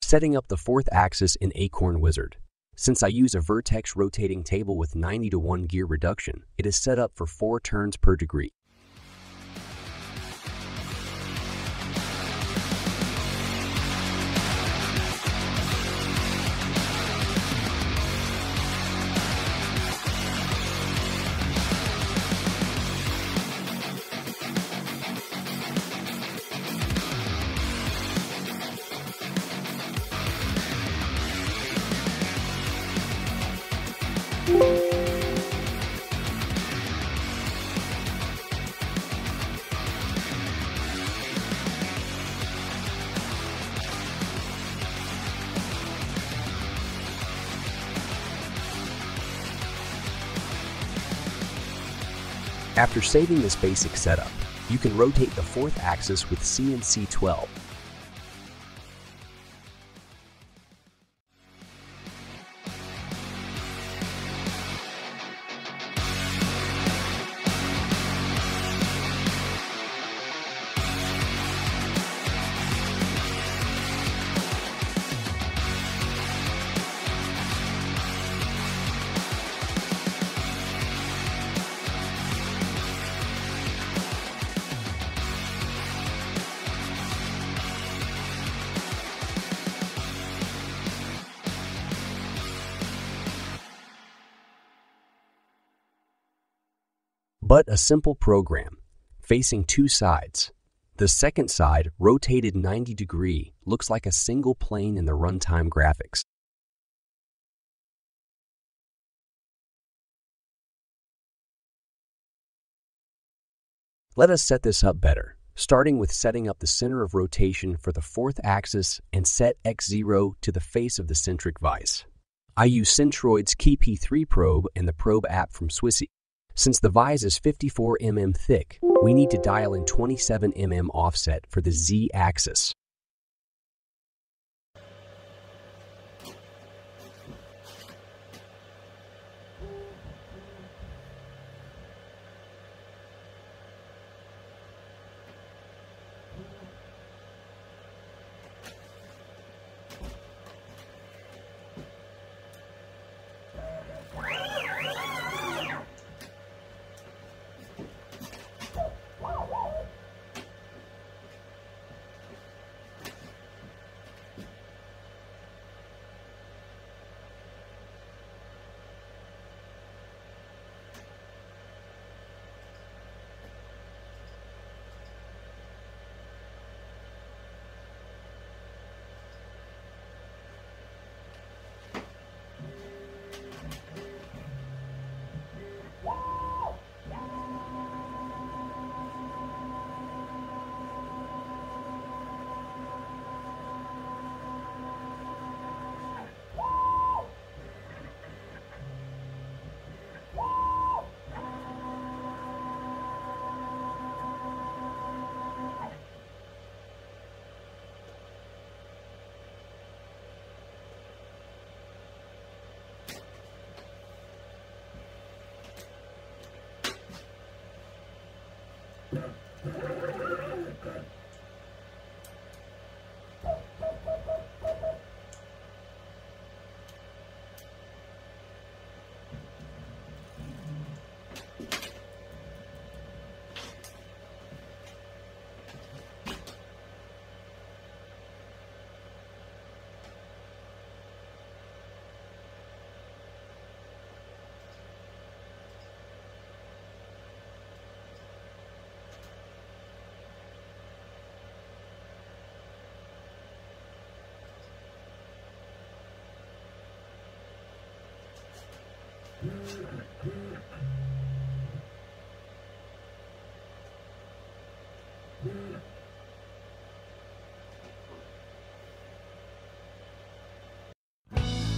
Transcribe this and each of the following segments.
Setting up the fourth axis in Acorn Wizard. Since I use a vertex rotating table with 90-to-1 gear reduction, it is set up for 4 turns per degree. After saving this basic setup, you can rotate the fourth axis with CNC 12. But a simple program, facing 2 sides. The second side, rotated 90 degree, looks like a single plane in the runtime graphics. Let us set this up better, starting with setting up the center of rotation for the fourth axis and set X0 to the face of the centric vise. I use Centroid's Key P3 probe and the probe app from Swissy. Since the vise is 54 mm thick, we need to dial in 27 mm offset for the Z-axis.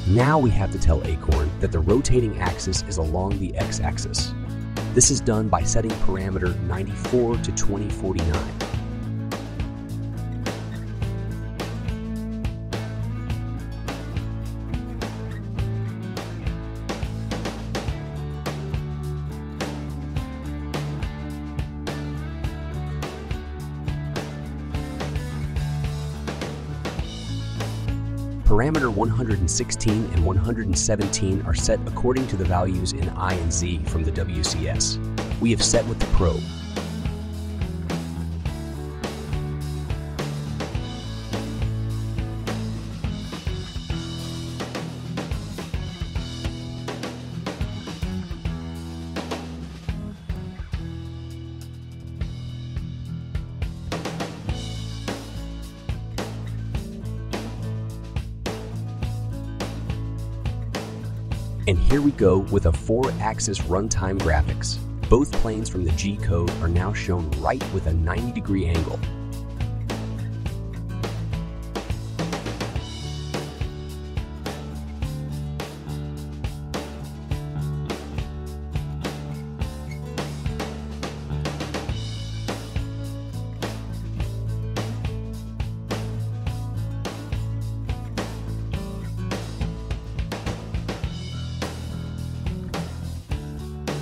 Now we have to tell Acorn that the rotating axis is along the x-axis. This is done by setting parameter 94 to 2049. Parameter 116 and 117 are set according to the values in I and Z from the WCS. We have set with the probe. And here we go with a 4-axis runtime graphics. Both planes from the G-code are now shown right with a 90-degree angle.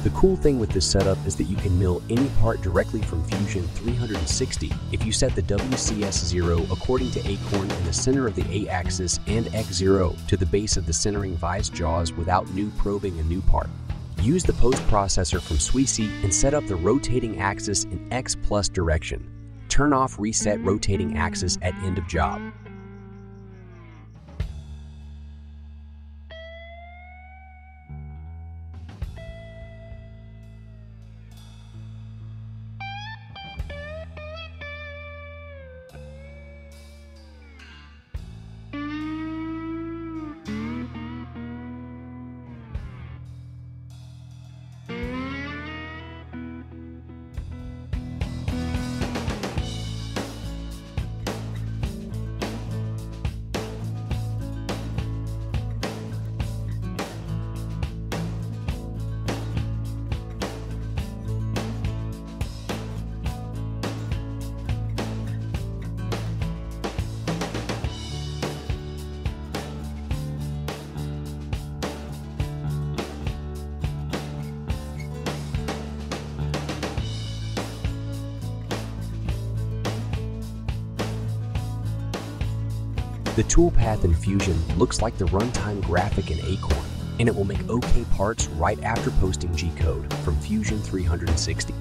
The cool thing with this setup is that you can mill any part directly from Fusion 360 if you set the WCS 0 according to Acorn in the center of the A-axis and X0 to the base of the centering vise jaws without new probing a new part. Use the post-processor from Sweezy and set up the rotating axis in X+ direction. Turn off reset rotating axis at end of job. The toolpath in Fusion looks like the runtime graphic in Acorn, and it will make OK parts right after posting G-code from Fusion 360.